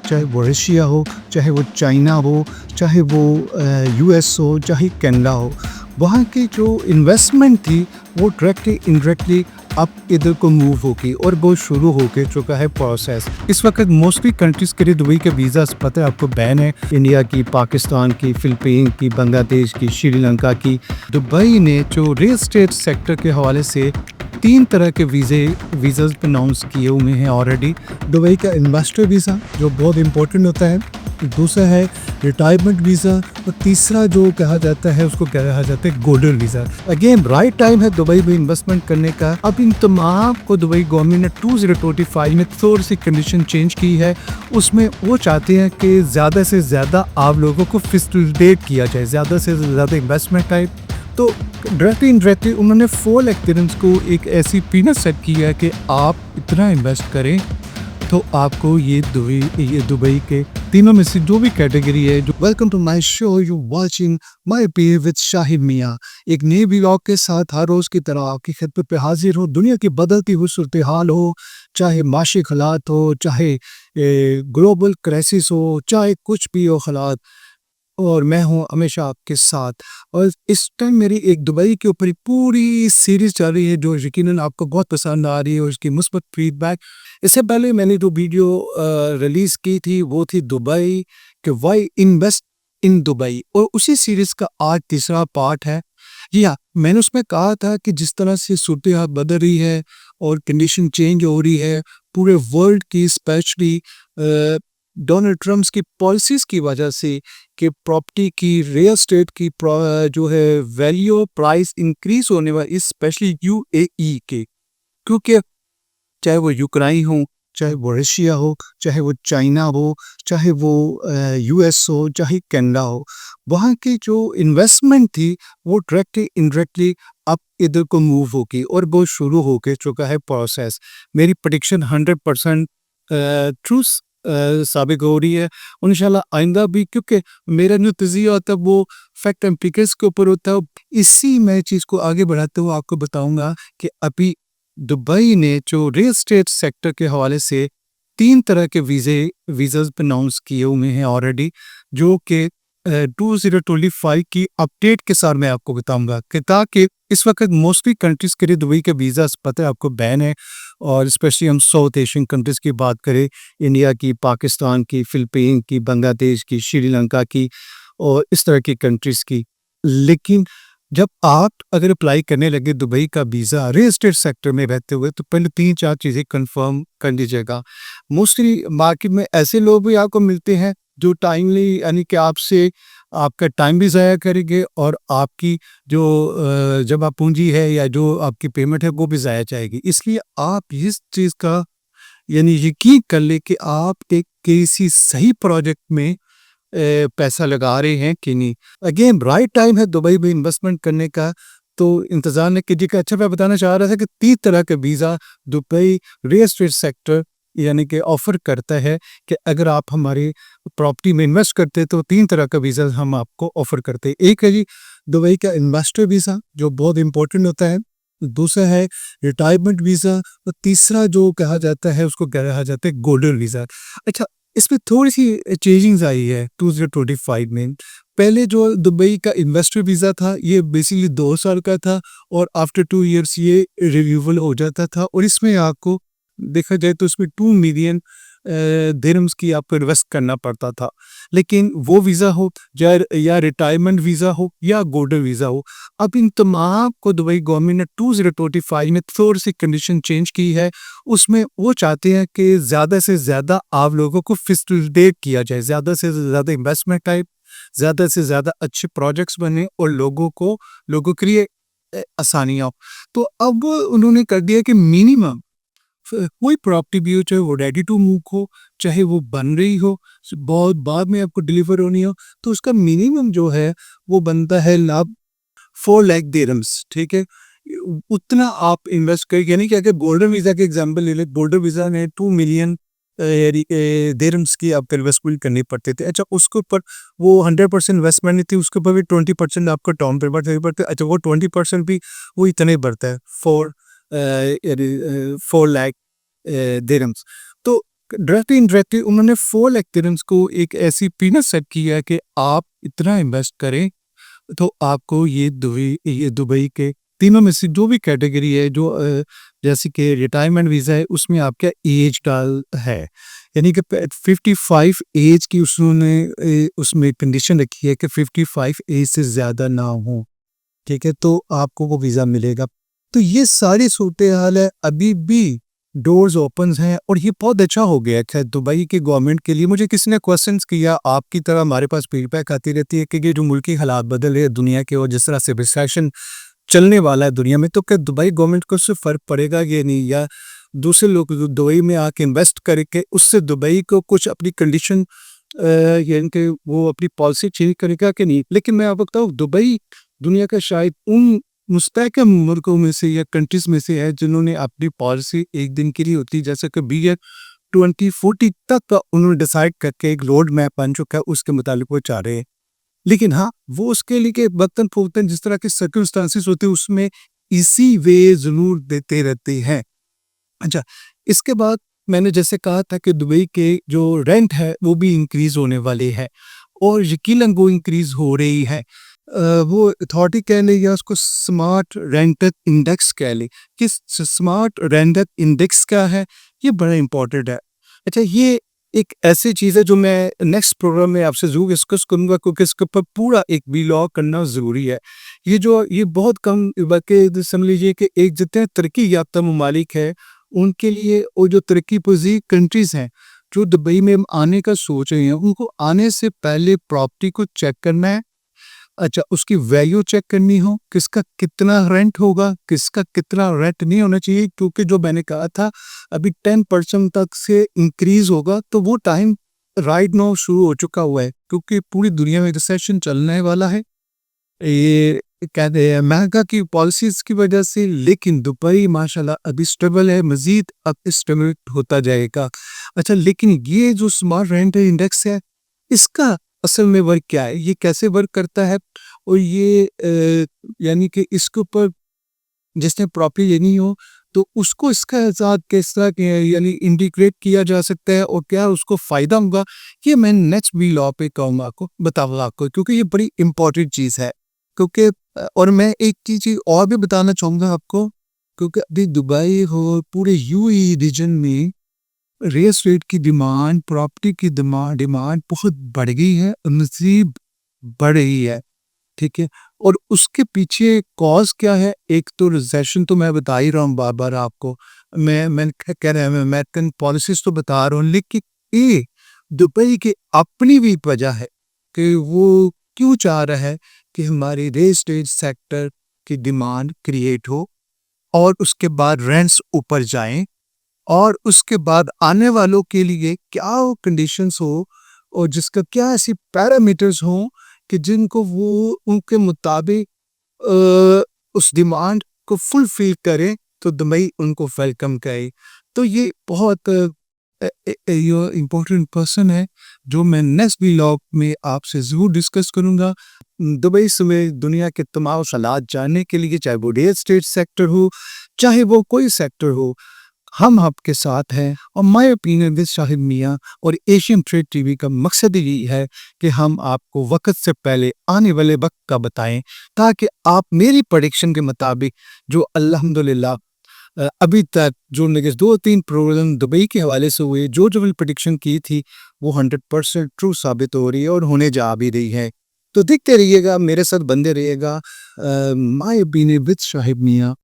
चाहे वो रशिया हो, चाहे वो चाइना हो, चाहे वो यूएस हो, चाहे कनाडा हो, वहाँ की जो इन्वेस्टमेंट थी वो डायरेक्टली इनडायरेक्टली अब इधर को मूव होगी और वो शुरू हो के चुका है प्रोसेस। इस वक्त मोस्टली कंट्रीज़ के लिए दुबई के वीज़ा पता है आपको बैन है, इंडिया की, पाकिस्तान की, फ़िलिपीन की, बांग्लादेश की, श्रीलंका की। दुबई ने जो रियल एस्टेट सेक्टर के हवाले से 3 तरह के वीज़ाज़ अनाउंस किए हुए हैं ऑलरेडी। दुबई का इन्वेस्टर वीज़ा जो बहुत इम्पोर्टेंट होता है, दूसरा है रिटायरमेंट वीज़ा और तीसरा जो कहा जाता है उसको कहा जाता है golden visa. Again right time है दुबई में इन्वेस्टमेंट करने का। अब इन तमाम को दुबई गवर्नमेंट ने 2025 में थोड़ी सी कंडीशन चेंज की है। उसमें वो चाहते हैं कि ज़्यादा से ज़्यादा आप लोगों को फैसिलिटेट किया जाए, ज़्यादा से ज़्यादा इन्वेस्टमेंट आए। तो डायरेक्टली इनडायरेक्टली उन्होंने 4 लाख दिरहम्स को एक ऐसी पीनट सेट की है कि आप इतना इन्वेस्ट करें तो आपको ये दुबई के तीनों में से जो भी कैटेगरी है। जो welcome to my show, you watching my pay with Shahid Miyan. एक नए व्लॉग के साथ हर रोज की तरह आपकी खिदमत पे हाजिर हो। दुनिया की बदलती हुई सूरत हाल हो, चाहे माशी हालात हो, चाहे ग्लोबल क्राइसिस हो, चाहे कुछ भी हो हालात, और मैं हूँ हमेशा आपके साथ। और इस टाइम मेरी एक दुबई के ऊपर पूरी सीरीज़ चल रही है जो यकीनन आपको बहुत पसंद आ रही है और उसकी मुस्बत फीडबैक। इससे पहले मैंने जो वीडियो रिलीज़ की थी वो थी दुबई कि व्हाई इन्वेस्ट इन दुबई, और उसी सीरीज़ का आज तीसरा पार्ट है। जी हाँ, मैंने उसमें कहा था कि जिस तरह से सूरत हाल बदल रही है और कंडीशन चेंज हो रही है पूरे वर्ल्ड की, स्पेशली डोनाल्ड ट्रम्प की पॉलिसीज़ की वजह से, कि प्रॉपर्टी की, रियल एस्टेट की जो है वैल्यू प्राइस इंक्रीज होने वाली, स्पेशली यूएई के। क्योंकि चाहे वो यूक्रेन हो, चाहे वो रशिया हो, चाहे वो चाइना हो, चाहे वो यूएस हो, चाहे कनाडा हो, वहाँ की जो इन्वेस्टमेंट थी वो डायरेक्टली इनडायरेक्टली अब इधर को मूव होगी और वो शुरू हो के चुका है प्रोसेस। मेरी प्रेडिक्शन 100% ट्रू साबित हो रही है और इंशाल्लाह आइंदा भी, क्योंकि मेरा जो तज़िया होता है वो फैक्ट एंड फिगर्स के ऊपर होता है। इसी मैं चीज़ को आगे बढ़ाते हुए आपको बताऊंगा कि अभी दुबई ने जो रियल एस्टेट सेक्टर के हवाले से 3 तरह के वीज़ाज़ अनाउंस किए हुए हैं ऑलरेडी, जो कि 2025 की अपडेट के साथ मैं आपको बताऊंगा कि ताकि इस वक्त मोस्टली कंट्रीज़ के लिए दुबई के वीज़ा पता है आपको बैन है। और स्पेशली हम साउथ एशियन कंट्रीज़ की बात करें, इंडिया की, पाकिस्तान की, फ़िलिपीन की, बांग्लादेश की, श्रीलंका की और इस तरह की कंट्रीज़ की। लेकिन जब आप अगर अप्लाई करने लगे दुबई का वीज़ा रियल एस्टेट सेक्टर में रहते हुए, तो पहले 3-4 चीज़ें कंफर्म कर लीजिएगा। मोस्टली मार्केट में ऐसे लोग भी आपको मिलते हैं जो टाइमली, यानी कि आपसे आपका टाइम भी ज़ाया करेंगे और आपकी जो जब आप पूंजी है या जो आपकी पेमेंट है वो भी ज़ाया जाएगी। इसलिए आप इस चीज़ का यानी यकीन कर लें कि आप एक किसी सही प्रोजेक्ट में पैसा लगा रहे हैं कि नहीं। अगेन राइट टाइम है दुबई में इन्वेस्टमेंट करने का, तो इंतज़ार न कीजिएगा। अच्छा, मैं बताना चाह रहा था कि 3 तरह के visa Dubai real estate sector यानी कि ऑफ़र करता है कि अगर आप हमारी प्रॉपर्टी में इन्वेस्ट करते हैं तो 3 तरह का वीज़ा हम आपको ऑफ़र करते हैं। एक है जी दुबई का इन्वेस्टर वीज़ा जो बहुत इम्पोर्टेंट होता है, दूसरा है रिटायरमेंट वीज़ा और तीसरा जो कहा जाता है उसको कहा जाता है गोल्डन वीज़ा। अच्छा, इसमें थोड़ी-सी चेंजिंग्स आई है 2025 में। पहले जो दुबई का इन्वेस्टर वीज़ा था ये बेसिकली 2 साल का था और आफ्टर 2 इयर्स ये रिन्यूएबल हो जाता था, और इसमें आपको देखा जाए तो इसमें 2 मिलियन दिरहम्स की आपको इन्वेस्ट करना पड़ता था। लेकिन वो वीज़ा हो या रिटायरमेंट वीज़ा हो या गोल्डन वीज़ा हो, अब इन तमाम को दुबई गवर्नमेंट ने 2025 में थोड़ी-सी कंडीशन चेंज की है। उसमें वो चाहते हैं कि ज़्यादा से ज़्यादा आप लोगों को फैसिलिटेट किया जाए, ज़्यादा से ज़्यादा इन्वेस्टमेंट आए, ज़्यादा से ज़्यादा अच्छे प्रोजेक्ट्स बने और लोगों के लिए आसानियाँ हो। तो अब उन्होंने कर दिया कि मिनिमम कोई प्रॉपर्टी भी हो, चाहे वो रेडी टू मूव हो, चाहे वो बन रही हो, बहुत बाद में आपको डिलीवर होनी हो, तो उसका मिनिमम जो है वो बनता है लाभ 4 लाख दिरहम्स, ठीक है? उतना आप इन्वेस्ट करें, यानी कि अगर गोल्डन वीज़ा के एग्जांपल ले लें, गोल्डन वीज़ा में 2 मिलियन दिरहम्स की आपको इन्वेस्टमेंट करनी पड़ती थी। अच्छा, उसके ऊपर वो 100% इन्वेस्टमेंट नहीं थी, उसके ऊपर भी 20% आपको डाउन पेमेंट देनी पड़ती है। अच्छा, वो 20% भी वो इतने बढ़ता है 4 लाख दिरहम्स। तो डायरेक्टली इनडायरेक्टली उन्होंने 4 लाख दिरहम्स को एक ऐसी पीनट सेट किया है कि आप इतना इन्वेस्ट करें तो आपको ये दुबई के तीनों में से जो भी कैटेगरी है जो जैसे कि रिटायरमेंट वीज़ा है उसमें आपका एज डाल है। यानी कि 55 एज की उन्होंने उसमें कंडीशन रखी है कि 55 एज से ज़्यादा ना हो, ठीक है? तो आपको वो वीज़ा मिलेगा। तो ये सारी सूरत-ए-हाल है, अभी भी डोर्स ओपन्स हैं और ये बहुत अच्छा हो गया है खैर दुबई की गवर्नमेंट के लिए। मुझे किसी ने क्वेश्चन्स किया, आपकी तरह हमारे पास फीडबैक आती रहती है कि ये जो मुल्की हालात बदल रहे हैं दुनिया के और जिस तरह से रिसेशन चलने वाला है दुनिया में, तो क्या दुबई गवर्नमेंट को उससे फ़र्क पड़ेगा ये नहीं, या दूसरे लोग जो दुबई में आके इन्वेस्ट करके उससे दुबई को कुछ अपनी कंडीशन यानी कि वो अपनी पॉलिसी चेंज करेगा कि नहीं। लेकिन मैं आपको बताऊँ दुबई दुनिया का शायद उन मुस्तहकम मुल्कों में से या कंट्रीज़ में से है जिन्होंने अपनी पॉलिसी एक दिन के लिए होती है, जैसे कि BA 2040 तक का उन्होंने डिसाइड करके एक रोड मैप बन चुका है, उसके मुताबिक वो चाह रहे हैं। लेकिन हाँ, वो उसके लिए के वक़्तन-फ़वक़्तन जिस तरह के सर्कमस्टेंसेस होते हैं उसमें इसी वे ज़रूर देते रहते हैं। अच्छा, इसके बाद मैंने जैसे कहा था कि दुबई के जो रेंट है वो भी इंक्रीज़ होने वाले हैं और यकीनन वो इंक्रीज़ हो रही है। वो अथॉरिटी कह लें या उसको स्मार्ट रेंटल इंडेक्स कह लें कि स्मार्ट रेंटल इंडेक्स क्या है, ये बड़ा इम्पोर्टेंट है। अच्छा, ये एक ऐसी चीज़ है जो मैं नेक्स्ट प्रोग्राम में आपसे ज़रूर डिस्कस करूँगा क्योंकि इसके ऊपर पूरा एक व्लॉग करना ज़रूरी है। ये बहुत कम बल्कि समझ लीजिए कि एक जितने तरक्की याफ़्ता ममालिक है, उनके लिए और जो तरक्की पज़ीर कंट्रीज़ हैं, जो दुबई में आने का सोच रहे हैं, उनको आने से पहले प्रॉपर्टी को चेक करना है। अच्छा, उसकी वैल्यू चेक करनी हो, किसका कितना रेंट होगा, किसका कितना रेंट नहीं होना चाहिए क्योंकि जो मैंने कहा था अभी 10% तक से इंक्रीज़ होगा, तो वो टाइम राइट नाउ शुरू हो चुका हुआ है क्योंकि पूरी दुनिया में रिसेशन चलने वाला है। ये कहते हैं महंगा की पॉलिसीज़ की वजह से, लेकिन दुबई माशाल्लाह अभी स्टेबल है, मज़ीद अब स्टेबल होता जाएगा। अच्छा, लेकिन ये जो स्मार्ट रेंट इंडेक्स है, इसका असल में वर्क क्या है? ये कैसे वर्क करता है? और ये यानी कि इसके ऊपर जिसने प्रॉपर्टी लेनी हो तो उसको इसका साथ किस तरह के यानी इंटीग्रेट किया जा सकता है और क्या उसको फ़ायदा होगा, ये मैं नेक्स्ट व्लॉग पे कहूँगा आपको बताऊँगा आपको क्योंकि ये बड़ी इम्पोर्टेंट चीज़ है। क्योंकि और मैं एक चीज़ और भी बताना चाहूँगा आपको क्योंकि अभी दुबई हो पूरे यूएई रीजन में रियल एस्टेट की डिमांड, प्रॉपर्टी की डिमांड बहुत बढ़ गई है, मज़ीद बढ़ रही है। ठीक है? और उसके पीछे कॉज़ क्या है? एक तो रिसेशन तो मैं बता ही रहा हूँ बार-बार आपको। मैं कह रहा हूँ अमेरिकन पॉलिसीज़ तो बता रहा हूँ लेकिन ये दुबई की अपनी भी वजह है कि वो क्यों चाह रहा है कि हमारी रियल एस्टेट सेक्टर की डिमांड क्रिएट हो और उसके बाद रेंट्स ऊपर जाएँ और उसके बाद आने वालों के लिए क्या वो कंडीशंस हो और जिसका क्या ऐसी पैरामीटर्स हों कि जिनको वो उनके मुताबिक उस डिमांड को फुलफ़िल करें तो दुबई उनको वेलकम करे। तो ये बहुत ये इम्पोर्टेंट पर्सन है जो मैं नेक्स्ट व्लॉग में आपसे ज़रूर डिस्कस करूँगा। दुबई समेत दुनिया के तमाम हालात जानने के लिए चाहे वो रियल एस्टेट सेक्टर हो, चाहे वो कोई सेक्टर हो, हम आपके साथ हैं और माय ओपिनियन विद शाहिद मियाँ और एशियन ट्रेड टीवी का मकसद यही है कि हम आपको वक़्त से पहले आने वाले वक़्त का बताएँ ताकि आप मेरी प्रेडिक्शन के मुताबिक जो अल्हम्दुलिल्लाह अभी तक जो मेरे 2-3 प्रोग्राम दुबई के हवाले से हुए, जो मैंने प्रेडिक्शन की थी वो 100% ट्रू साबित हो रही है और होने जा भी रही है। तो देखते रहिएगा, मेरे साथ बंधे रहिएगा। माय ओपिनियन विद शाहिद मियाँ।